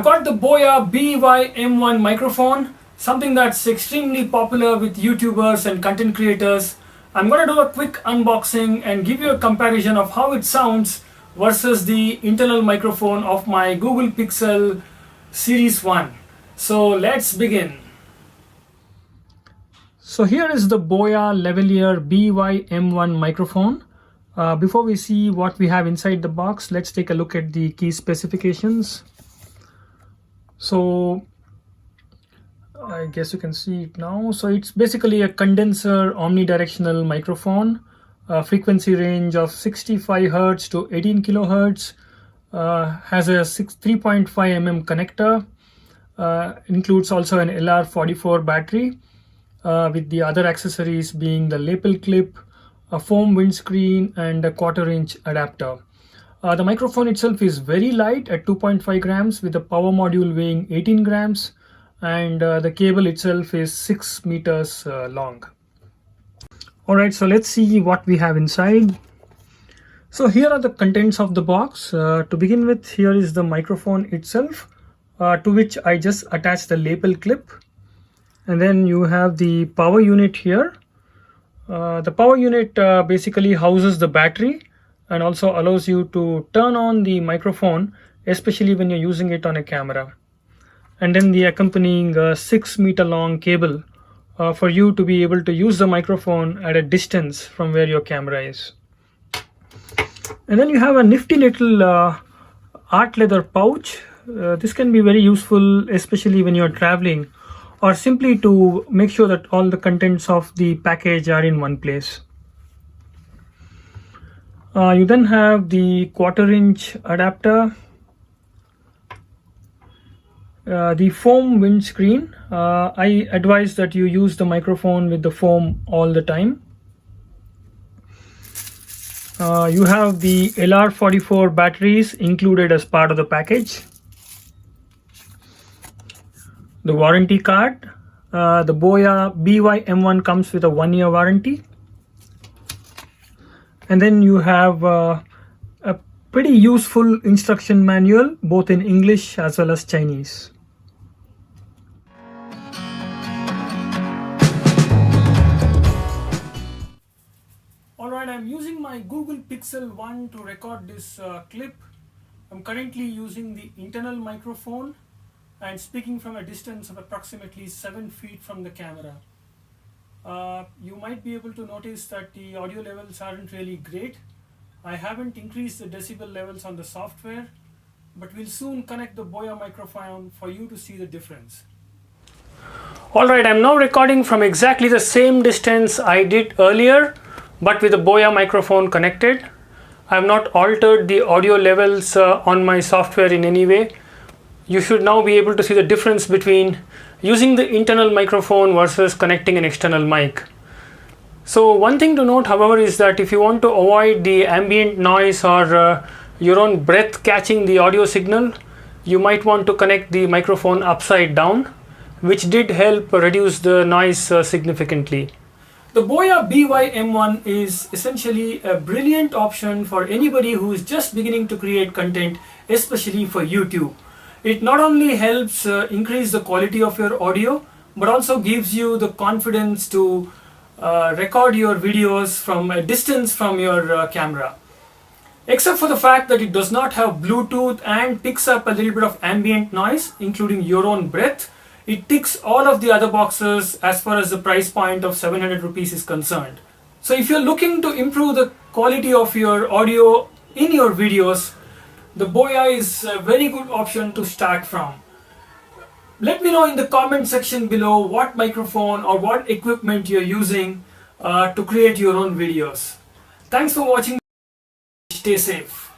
I've got the Boya BY-M1 microphone, something that's extremely popular with YouTubers and content creators. I'm going to do a quick unboxing and give you a comparison of how it sounds versus the internal microphone of my Google Pixel Series 1. So let's begin. So here is the Boya lavalier BY-M1 microphone. Before we see what we have inside the box, let's take a look at the key specifications. So I guess you can see it now. So it's basically a condenser omnidirectional microphone, frequency range of 65 Hz to 18 kHz, has a 3.5 mm connector, includes also an LR44 battery, with the other accessories being the lapel clip, a foam windscreen and a 1/4 inch adapter. The microphone itself is very light at 2.5 grams with a power module weighing 18 grams, and the cable itself is 6 meters long. Alright, so let's see what we have inside. So here are the contents of the box. To begin with, here is the microphone itself, to which I just attached the lapel clip. And then you have the power unit here. The power unit basically houses the battery and also allows you to turn on the microphone, especially when you're using it on a camera. And then the accompanying 6 meter long cable for you to be able to use the microphone at a distance from where your camera is. And then you have a nifty little art leather pouch. This can be very useful, especially when you're traveling, or simply to make sure that all the contents of the package are in one place. You then have the 1/4 inch adapter, the foam windscreen. I advise that you use the microphone with the foam all the time. You have the LR44 batteries included as part of the package. The warranty card. The Boya BY-M1 comes with a 1-year warranty. And then you have a pretty useful instruction manual, both in English as well as Chinese. Alright, I'm using my Google Pixel 1 to record this clip. I'm currently using the internal microphone and speaking from a distance of approximately 7 feet from the camera. You might be able to notice that the audio levels aren't really great. I haven't increased the decibel levels on the software, but we'll soon connect the Boya microphone for you to see the difference. Alright, I'm now recording from exactly the same distance I did earlier, but with the Boya microphone connected. I have not altered the audio levels on my software in any way. You should now be able to see the difference between using the internal microphone versus connecting an external mic. So one thing to note, however, is that if you want to avoid the ambient noise or your own breath catching the audio signal, you might want to connect the microphone upside down, which did help reduce the noise significantly. The Boya BY-M1 is essentially a brilliant option for anybody who is just beginning to create content, especially for YouTube. It not only helps increase the quality of your audio, but also gives you the confidence to record your videos from a distance from your camera. Except for the fact that it does not have Bluetooth and picks up a little bit of ambient noise, including your own breath, it ticks all of the other boxes as far as the price point of 700 rupees is concerned. So if you're looking to improve the quality of your audio in your videos, the Boya is a very good option to start from. Let me know in the comment section below what microphone or what equipment you're using to create your own videos. Thanks for watching. Stay safe.